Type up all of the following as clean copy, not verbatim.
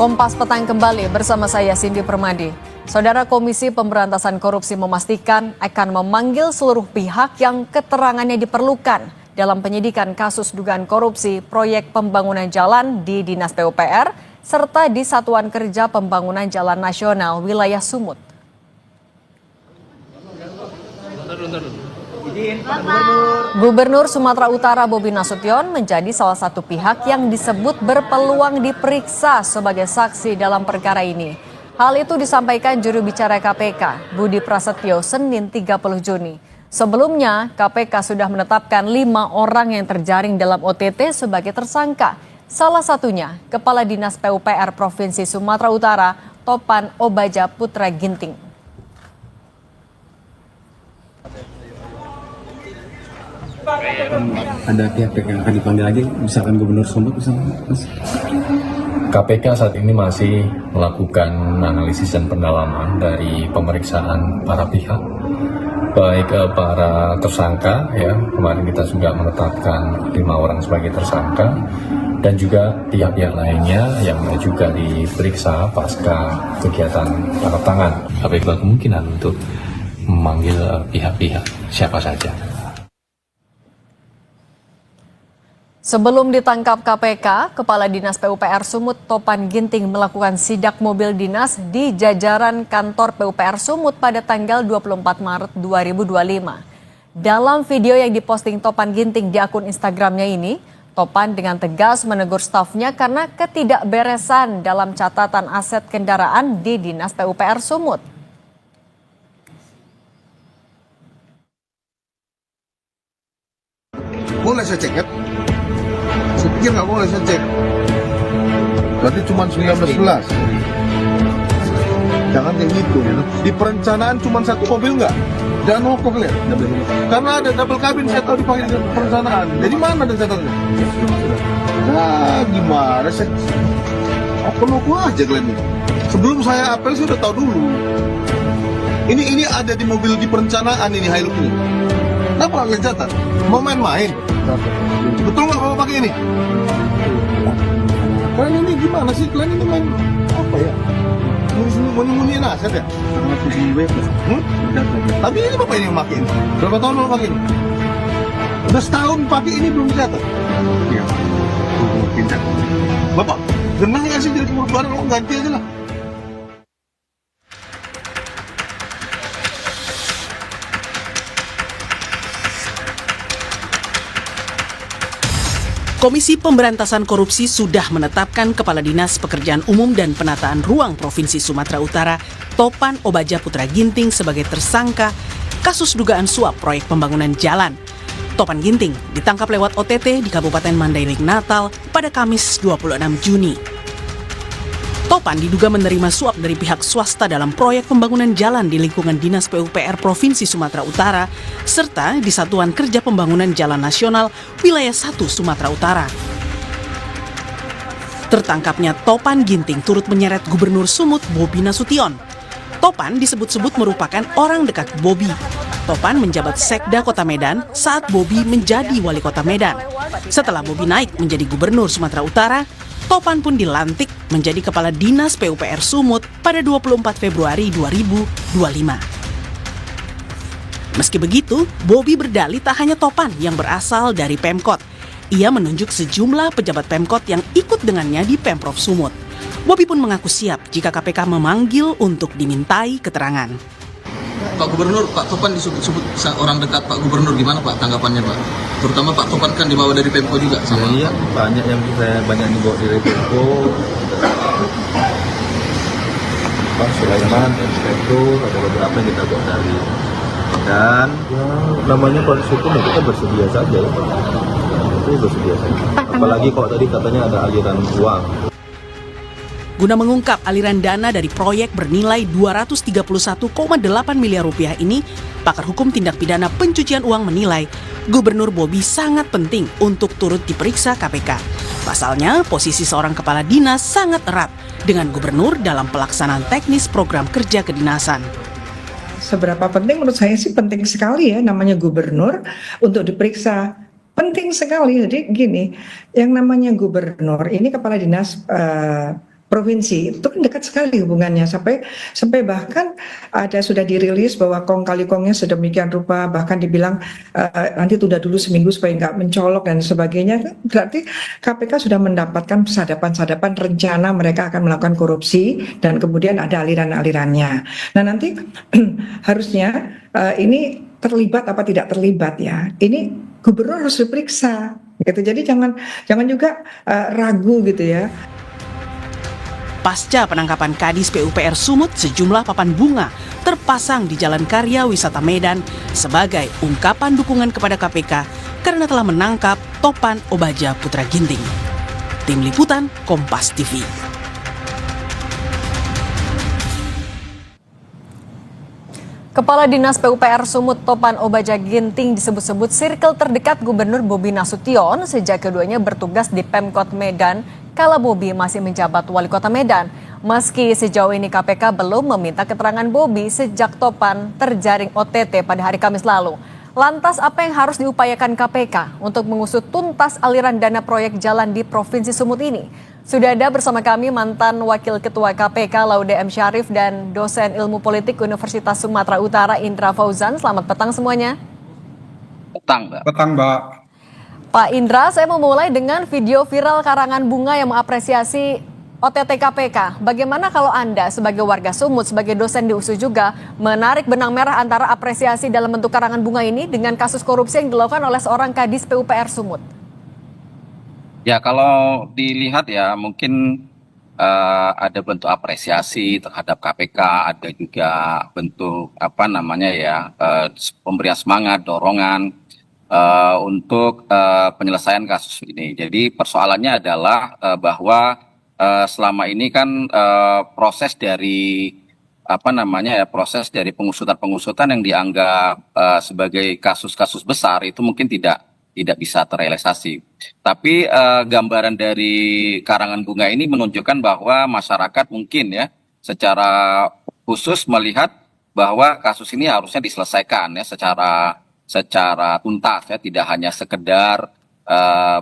Kompas Petang kembali bersama saya Cindy Permadi. Saudara Komisi Pemberantasan Korupsi memastikan akan memanggil seluruh pihak yang keterangannya diperlukan dalam penyidikan kasus dugaan korupsi proyek pembangunan jalan di Dinas PUPR serta di Satuan Kerja Pembangunan Jalan Nasional wilayah Sumut. Gubernur Sumatera Utara Bobi Nasution menjadi salah satu pihak yang disebut berpeluang diperiksa sebagai saksi dalam perkara ini. Hal itu disampaikan juru bicara KPK, Budi Prasetyo, Senin 30 Juni. Sebelumnya, KPK sudah menetapkan 5 orang yang terjaring dalam OTT sebagai tersangka. Salah satunya, Kepala Dinas PUPR Provinsi Sumatera Utara, Topan Obaja Putra Ginting. Ada pihak-pihak yang akan dipanggil lagi, misalkan Gubernur Sumut misalnya, Mas? KPK saat ini masih melakukan analisis dan pendalaman dari pemeriksaan para pihak, baik para tersangka, ya kemarin kita sudah menetapkan 5 orang sebagai tersangka, dan juga pihak-pihak lainnya yang juga diperiksa pasca kegiatan tangkap tangan. KPK kemungkinan untuk memanggil pihak-pihak siapa saja. Sebelum ditangkap KPK, Kepala Dinas PUPR Sumut Topan Ginting melakukan sidak mobil dinas di jajaran kantor PUPR Sumut pada tanggal 24 Maret 2025. Dalam video yang diposting Topan Ginting di akun Instagramnya ini, Topan dengan tegas menegur stafnya karena ketidakberesan dalam catatan aset kendaraan di Dinas PUPR Sumut. Boleh saya cek kan? Saya pikir nggak boleh saya cek. Berarti cuma 1911. Jangan kayak gitu. Di perencanaan cuma satu mobil nggak? Jangan ngokok lihat. Karena ada double cabin saya tahu dipakai di perencanaan. Jadi mana ada catatannya? Nah gimana sih? Aku aja kalian ini. Sebelum saya apel saya udah tahu dulu. Ini ada di mobil di perencanaan ini Hilux ini. Kenapa kalian catat? Mau main-main? Betul nggak bapak pakai ini? Kalian ini gimana sih? Kalian ini main apa ya? Munyi-munyiin aset ya? Tapi ini bapak ini yang pakai ini. Berapa tahun bapak pakai ini? Udah setahun pakai ini belum dicatat? Iya. Bapak, genah nggak sih jadi pengurus baru? Ganti aja lah. Komisi Pemberantasan Korupsi sudah menetapkan Kepala Dinas Pekerjaan Umum dan Penataan Ruang Provinsi Sumatera Utara, Topan Obaja Putra Ginting sebagai tersangka kasus dugaan suap proyek pembangunan jalan. Topan Ginting ditangkap lewat OTT di Kabupaten Mandailing, Natal pada Kamis 26 Juni. Topan diduga menerima suap dari pihak swasta dalam proyek pembangunan jalan di lingkungan Dinas PUPR Provinsi Sumatera Utara, serta di Satuan Kerja Pembangunan Jalan Nasional Wilayah 1 Sumatera Utara. Tertangkapnya Topan Ginting turut menyeret Gubernur Sumut Bobi Nasution. Topan disebut-sebut merupakan orang dekat Bobi. Topan menjabat Sekda Kota Medan saat Bobi menjadi Wali Kota Medan. Setelah Bobi naik menjadi Gubernur Sumatera Utara, Topan pun dilantik menjadi Kepala Dinas PUPR Sumut pada 24 Februari 2025. Meski begitu, Bobi berdalih tak hanya Topan yang berasal dari Pemkot. Ia menunjuk sejumlah pejabat Pemkot yang ikut dengannya di Pemprov Sumut. Bobi pun mengaku siap jika KPK memanggil untuk dimintai keterangan. Pak Gubernur, Pak Topan disebut-sebut orang dekat Pak Gubernur, gimana Pak tanggapannya Pak? Terutama Pak Topan kan dibawa dari Pemko juga sama. Iya, banyak yang banyak dibawa dari Pemko. Pak Sulaiman, Inspektur, ada beberapa yang kita bawa dari. Dan namanya proses hukum ya kita bersedia saja ya. Itu bersedia saja. Apalagi kalau tadi katanya ada aliran uang. Guna mengungkap aliran dana dari proyek bernilai 231,8 miliar rupiah ini, pakar hukum tindak pidana pencucian uang menilai Gubernur Bobi sangat penting untuk turut diperiksa KPK. Pasalnya, posisi seorang kepala dinas sangat erat dengan gubernur dalam pelaksanaan teknis program kerja kedinasan. Seberapa penting menurut saya sih penting sekali ya namanya gubernur untuk diperiksa. Penting sekali. Jadi gini, yang namanya gubernur ini kepala dinas provinsi itu kan dekat sekali hubungannya, sampai bahkan sudah dirilis bahwa kong kali kongnya sedemikian rupa, bahkan dibilang nanti tunda dulu seminggu supaya nggak mencolok dan sebagainya. Berarti KPK sudah mendapatkan sadapan-sadapan rencana mereka akan melakukan korupsi dan kemudian ada aliran-alirannya. Nah nanti harusnya ini terlibat apa tidak terlibat ya, ini gubernur harus diperiksa gitu. Jadi jangan juga ragu gitu ya. Pasca penangkapan Kadis PUPR Sumut, sejumlah papan bunga terpasang di Jalan Karya Wisata Medan sebagai ungkapan dukungan kepada KPK karena telah menangkap Topan Obaja Putra Ginting. Tim Liputan Kompas TV. Kepala Dinas PUPR Sumut Topan Obaja Ginting disebut-sebut sirkel terdekat Gubernur Bobi Nasution sejak keduanya bertugas di Pemkot Medan kala Bobi masih menjabat Wali Kota Medan. Meski sejauh ini KPK belum meminta keterangan Bobi sejak Topan terjaring OTT pada hari Kamis lalu. Lantas apa yang harus diupayakan KPK untuk mengusut tuntas aliran dana proyek jalan di Provinsi Sumut ini? Sudah ada bersama kami mantan Wakil Ketua KPK Laude M. Syarif dan dosen Ilmu Politik Universitas Sumatera Utara Indra Fauzan. Selamat petang semuanya. Petang, Mbak. Petang, Mbak. Pak Indra, saya mau mulai dengan video viral karangan bunga yang mengapresiasi OTT KPK. Bagaimana kalau Anda sebagai warga Sumut, sebagai dosen di USU juga, menarik benang merah antara apresiasi dalam bentuk karangan bunga ini dengan kasus korupsi yang dilakukan oleh seorang Kadis PUPR Sumut? Ya, kalau dilihat ya mungkin ada bentuk apresiasi terhadap KPK, ada juga bentuk pemberian semangat, dorongan untuk penyelesaian kasus ini. Jadi persoalannya adalah bahwa selama ini kan proses dari pengusutan yang dianggap sebagai kasus-kasus besar itu mungkin tidak bisa terrealisasi. Tapi gambaran dari karangan bunga ini menunjukkan bahwa masyarakat mungkin ya secara khusus melihat bahwa kasus ini harusnya diselesaikan ya secara tuntas ya, tidak hanya sekedar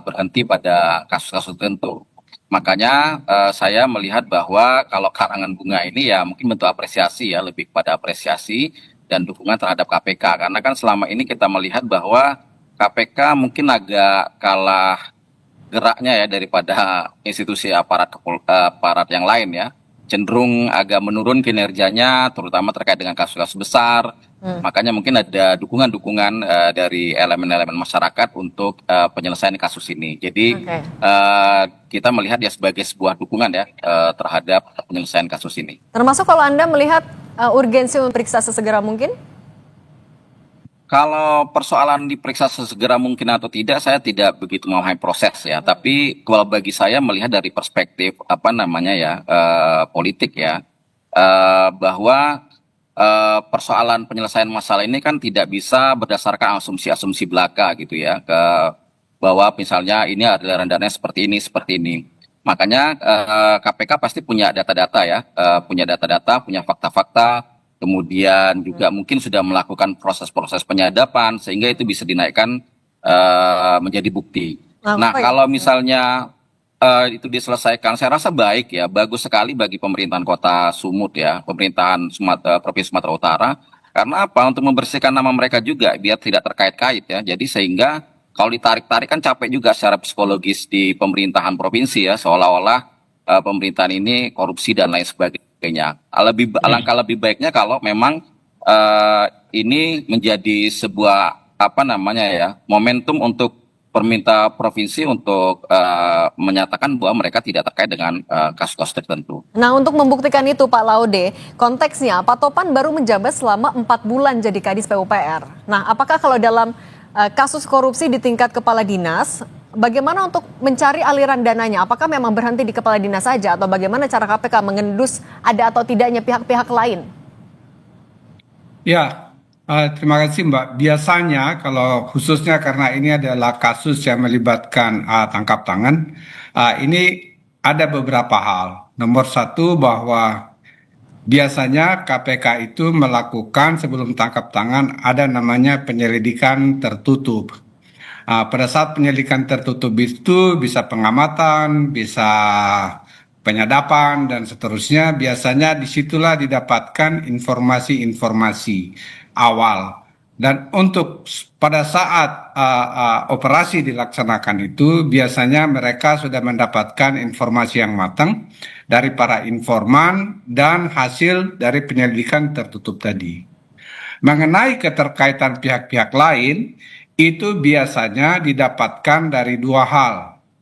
berhenti pada kasus-kasus tertentu. Makanya saya melihat bahwa kalau karangan bunga ini ya mungkin bentuk apresiasi ya, lebih pada apresiasi dan dukungan terhadap KPK. Karena kan selama ini kita melihat bahwa KPK mungkin agak kalah geraknya ya daripada institusi aparat yang lain ya. Cenderung agak menurun kinerjanya terutama terkait dengan kasus-kasus besar. Makanya mungkin ada dukungan-dukungan dari elemen-elemen masyarakat untuk penyelesaian kasus ini. Jadi kita melihat ya sebagai sebuah dukungan ya terhadap penyelesaian kasus ini. Termasuk kalau Anda melihat urgensi memeriksa sesegera mungkin? Kalau persoalan diperiksa sesegera mungkin atau tidak, saya tidak begitu memahami proses ya. Tapi kalau bagi saya melihat dari perspektif politik ya, bahwa persoalan penyelesaian masalah ini kan tidak bisa berdasarkan asumsi-asumsi belaka gitu ya, bahwa misalnya ini adalah dananya seperti ini. Makanya KPK pasti punya data-data ya, punya fakta-fakta. Kemudian juga mungkin sudah melakukan proses-proses penyadapan sehingga itu bisa dinaikkan menjadi bukti. Nah, kalau misalnya itu diselesaikan, saya rasa baik ya, bagus sekali bagi pemerintahan Kota Sumut ya, pemerintahan Provinsi Sumatera Utara. Karena apa? Untuk membersihkan nama mereka juga biar tidak terkait-kait ya. Jadi sehingga kalau ditarik-tarik kan capek juga secara psikologis di pemerintahan provinsi ya, seolah-olah pemerintahan ini korupsi dan lain sebagainya. Alangkah lebih baiknya kalau memang ini menjadi sebuah momentum untuk pemerintah provinsi untuk menyatakan bahwa mereka tidak terkait dengan kasus-kasus tertentu. Nah, untuk membuktikan itu Pak Laude, konteksnya Pak Topan baru menjabat selama 4 bulan jadi Kadis PUPR. Nah, apakah kalau dalam kasus korupsi di tingkat kepala dinas, bagaimana untuk mencari aliran dananya? Apakah memang berhenti di kepala dinas saja atau bagaimana cara KPK mengendus ada atau tidaknya pihak-pihak lain? Ya, terima kasih Mbak. Biasanya kalau khususnya karena ini adalah kasus yang melibatkan tangkap tangan, ini ada beberapa hal. Nomor satu bahwa biasanya KPK itu melakukan sebelum tangkap tangan ada namanya penyelidikan tertutup. Pada saat penyelidikan tertutup itu bisa pengamatan, bisa penyadapan dan seterusnya, biasanya disitulah didapatkan informasi-informasi awal. Dan untuk pada saat operasi dilaksanakan itu, biasanya mereka sudah mendapatkan informasi yang matang dari para informan dan hasil dari penyelidikan tertutup tadi. Mengenai keterkaitan pihak-pihak lain, itu biasanya didapatkan dari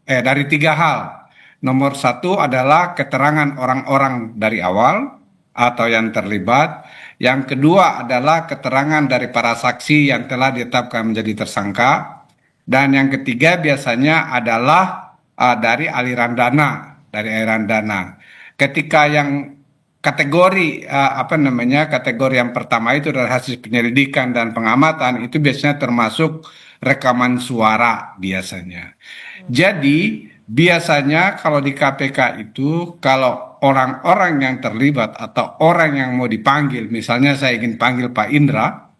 dari 3 hal. Nomor 1 adalah keterangan orang-orang dari awal atau yang terlibat. Yang kedua adalah keterangan dari para saksi yang telah ditetapkan menjadi tersangka. Dan yang ketiga biasanya adalah dari aliran dana. Ketika yang kategori kategori yang pertama itu adalah hasil penyelidikan dan pengamatan, itu biasanya termasuk rekaman suara biasanya. Jadi biasanya kalau di KPK itu, kalau orang-orang yang terlibat atau orang yang mau dipanggil, misalnya saya ingin panggil Pak Indra,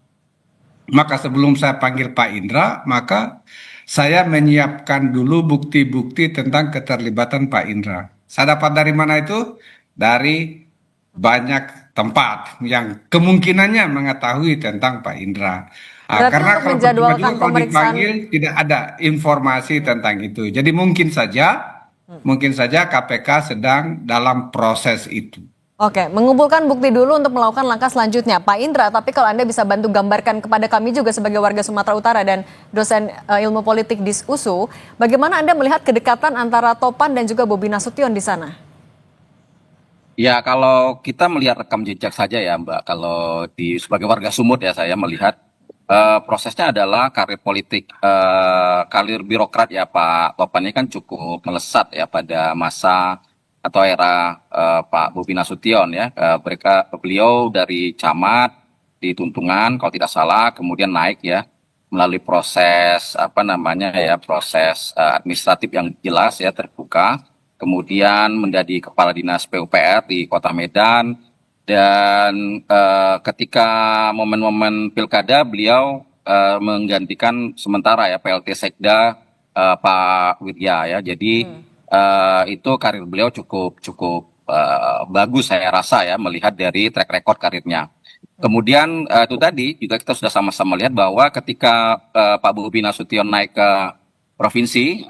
maka sebelum saya panggil Pak Indra, maka saya menyiapkan dulu bukti-bukti tentang keterlibatan Pak Indra. Saya dapat dari mana itu? Dari banyak tempat yang kemungkinannya mengetahui tentang Pak Indra. Berarti Karena untuk kalau menjadwalkan tiba-tiba kalau pemeriksaan dipanggil tidak ada informasi tentang itu. Jadi mungkin saja KPK sedang dalam proses itu. Oke, mengumpulkan bukti dulu untuk melakukan langkah selanjutnya. Pak Indra, tapi kalau Anda bisa bantu gambarkan kepada kami juga sebagai warga Sumatera Utara dan dosen ilmu politik di USU, bagaimana Anda melihat kedekatan antara Topan dan juga Bobi Nasution di sana? Ya, kalau kita melihat rekam jejak saja ya, Mbak. Kalau sebagai warga Sumut ya, saya melihat prosesnya adalah karir politik, karir birokrat ya Pak Topan ini kan cukup melesat ya pada masa atau era Pak Bobi Nasution ya. Beliau dari camat di Tuntungan kalau tidak salah, kemudian naik ya melalui proses proses administratif yang jelas ya, terbuka. Kemudian menjadi Kepala Dinas PUPR di Kota Medan, dan ketika momen-momen pilkada beliau menggantikan sementara ya PLT Sekda Pak Widya ya. Jadi itu karir beliau cukup bagus saya rasa ya, melihat dari track record karirnya. Kemudian itu tadi juga kita sudah sama-sama lihat bahwa ketika Pak Bobi Nasution naik ke provinsi,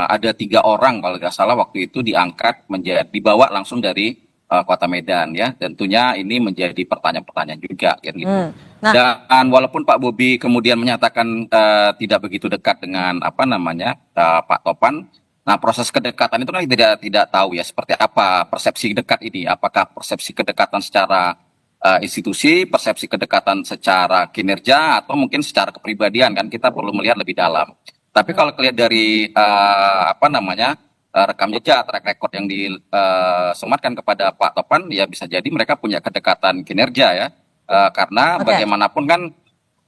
ada 3 orang kalau tidak salah waktu itu dibawa langsung dari Kota Medan ya. Tentunya ini menjadi pertanyaan-pertanyaan juga kan gitu. Nah, Dan walaupun Pak Bobi kemudian menyatakan tidak begitu dekat dengan Pak Topan, nah proses kedekatan itu kan tidak tahu ya seperti apa persepsi dekat ini. Apakah persepsi kedekatan secara institusi, persepsi kedekatan secara kinerja, atau mungkin secara kepribadian, kan kita perlu melihat lebih dalam. Tapi kalau lihat dari rekam jejak, track record yang disematkan kepada Pak Topan, ya bisa jadi mereka punya kedekatan kinerja ya, karena bagaimanapun kan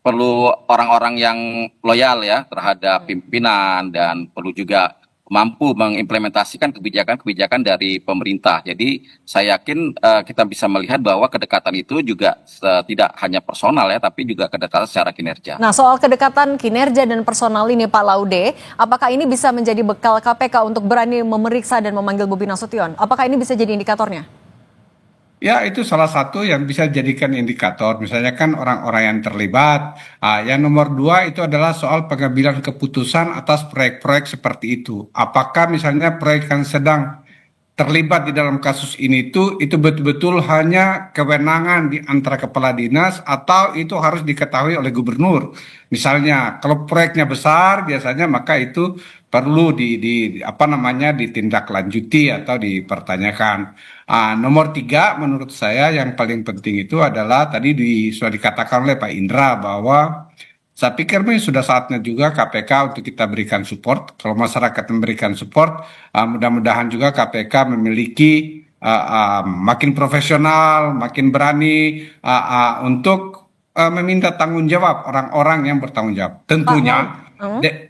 perlu orang-orang yang loyal ya terhadap pimpinan dan perlu juga mampu mengimplementasikan kebijakan-kebijakan dari pemerintah. Jadi saya yakin kita bisa melihat bahwa kedekatan itu juga tidak hanya personal ya, tapi juga kedekatan secara kinerja. Nah, soal kedekatan kinerja dan personal ini Pak Laude, apakah ini bisa menjadi bekal KPK untuk berani memeriksa dan memanggil Bobi Nasution? Apakah ini bisa jadi indikatornya? Ya, itu salah satu yang bisa dijadikan indikator. Misalnya kan orang-orang yang terlibat. Yang nomor 2 itu adalah soal pengambilan keputusan atas proyek-proyek seperti itu. Apakah misalnya proyek yang sedang terlibat di dalam kasus ini itu betul-betul hanya kewenangan di antara kepala dinas, atau itu harus diketahui oleh gubernur. Misalnya kalau proyeknya besar biasanya maka itu perlu ditindaklanjuti atau dipertanyakan. Nomor 3 menurut saya yang paling penting itu adalah tadi sudah dikatakan oleh Pak Indra bahwa saya pikir ini sudah saatnya juga KPK untuk kita berikan support. Kalau masyarakat memberikan support, mudah-mudahan juga KPK memiliki makin profesional, makin berani untuk meminta tanggung jawab orang-orang yang bertanggung jawab. Tentunya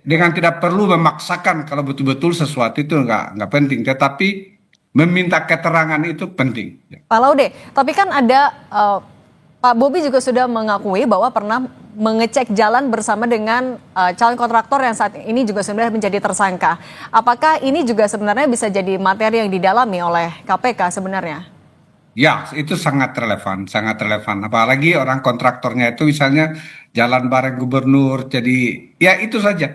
dengan tidak perlu memaksakan kalau betul-betul sesuatu itu nggak penting, tetapi meminta keterangan itu penting. Pak Laude, tapi kan ada Pak Bobi juga sudah mengakui bahwa pernah mengecek jalan bersama dengan calon kontraktor yang saat ini juga sebenarnya menjadi tersangka. Apakah ini juga sebenarnya bisa jadi materi yang didalami oleh KPK sebenarnya? Ya, itu sangat relevan, sangat relevan. Apalagi orang kontraktornya itu misalnya jalan bareng gubernur. Jadi ya itu saja.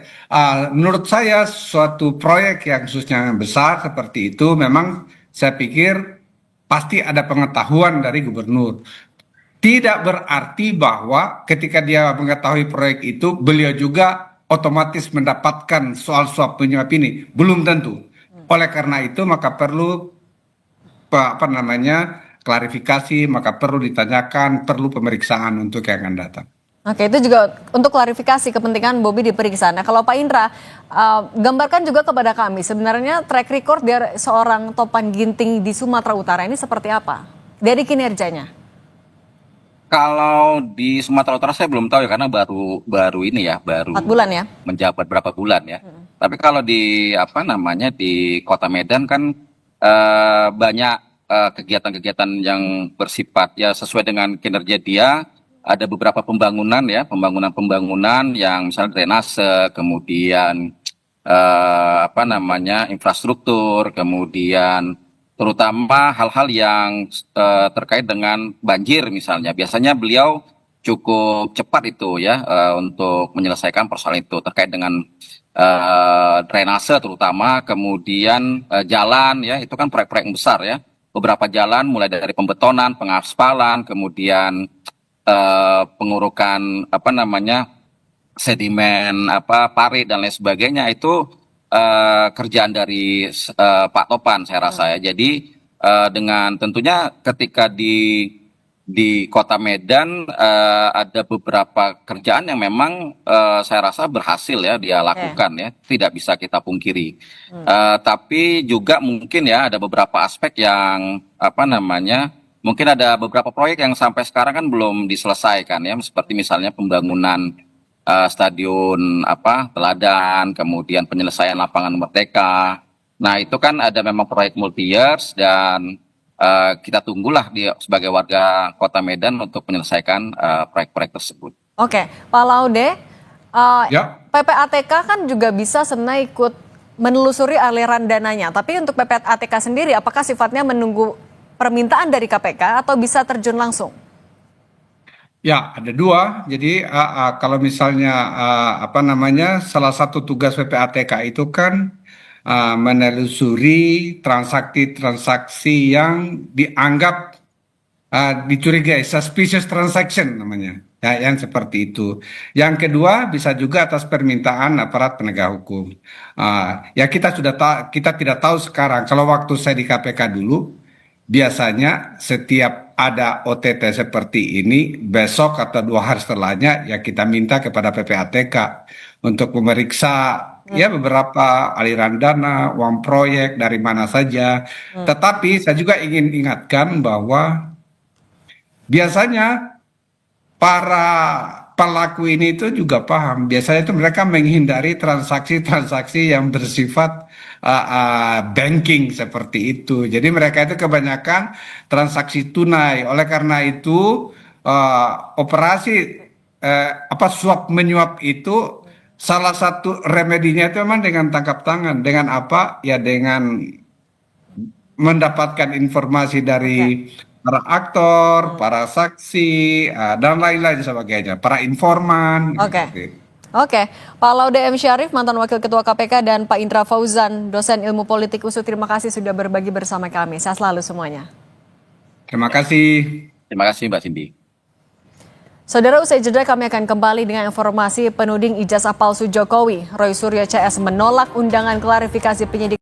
Menurut saya suatu proyek yang khususnya besar seperti itu memang saya pikir pasti ada pengetahuan dari gubernur. Tidak berarti bahwa ketika dia mengetahui proyek itu, beliau juga otomatis mendapatkan soal suap menyuap ini. Belum tentu. Oleh karena itu maka perlu klarifikasi, maka perlu ditanyakan, perlu pemeriksaan untuk yang akan datang. Oke, itu juga untuk klarifikasi kepentingan Bobi diperiksa. Nah, kalau Pak Indra, gambarkan juga kepada kami sebenarnya track record dari seorang Topan Ginting di Sumatera Utara ini seperti apa dari kinerjanya? Kalau di Sumatera Utara saya belum tahu ya, karena baru ini ya, baru 4 bulan ya? menjabat berapa bulan ya. Tapi kalau di di Kota Medan kan banyak kegiatan-kegiatan yang bersifat ya sesuai dengan kinerja dia. Ada beberapa pembangunan yang misalnya drainase, kemudian infrastruktur, kemudian terutama hal-hal yang terkait dengan banjir misalnya. Biasanya beliau cukup cepat itu ya untuk menyelesaikan persoalan itu terkait dengan drainase terutama, kemudian jalan ya, itu kan proyek-proyek besar ya. Beberapa jalan mulai dari pembetonan, pengaspalan, kemudian pengurukan sedimen parit dan lain sebagainya, itu kerjaan dari Pak Topan saya rasa ya. Jadi dengan tentunya ketika di Kota Medan ada beberapa kerjaan yang memang saya rasa berhasil ya dia lakukan ya, tidak bisa kita pungkiri. Tapi juga mungkin ya ada beberapa aspek yang mungkin ada beberapa proyek yang sampai sekarang kan belum diselesaikan ya, seperti misalnya pembangunan stadion Teladan, kemudian penyelesaian lapangan Merdeka. Nah itu kan ada memang proyek multi years dan kita tunggulah sebagai warga Kota Medan untuk menyelesaikan proyek-proyek tersebut. Oke, Pak Laude, Ya. PPATK kan juga bisa sebenarnya ikut menelusuri aliran dananya. Tapi untuk PPATK sendiri, apakah sifatnya menunggu permintaan dari KPK atau bisa terjun langsung? Ya, ada dua. Jadi kalau misalnya salah satu tugas PPATK itu kan menelusuri transaksi-transaksi yang dianggap dicurigai, suspicious transaction namanya. Ya, yang seperti itu. Yang kedua bisa juga atas permintaan aparat penegak hukum. Ya kita tidak tahu sekarang. Kalau waktu saya di KPK dulu, biasanya setiap ada OTT seperti ini, besok atau 2 hari setelahnya ya kita minta kepada PPATK untuk memeriksa ya beberapa aliran dana, uang proyek dari mana saja. Tetapi saya juga ingin ingatkan bahwa biasanya para pelaku ini itu juga paham. Biasanya itu mereka menghindari transaksi-transaksi yang bersifat banking seperti itu. Jadi mereka itu kebanyakan transaksi tunai. Oleh karena itu operasi suap menyuap itu salah satu remedinya itu memang dengan tangkap tangan. Dengan apa? Ya dengan mendapatkan informasi dari para aktor, para saksi, dan lain-lain sebagainya, para informan. Oke, Pak Laude M. Syarif, mantan Wakil Ketua KPK, dan Pak Indra Fauzan, dosen ilmu politik USU, terima kasih sudah berbagi bersama kami. Sehat selalu semuanya. Terima kasih. Terima kasih Mbak Cindy. Saudara, usai jeda kami akan kembali dengan informasi penuding ijazah palsu Jokowi. Roy Suryo CS menolak undangan klarifikasi penyidik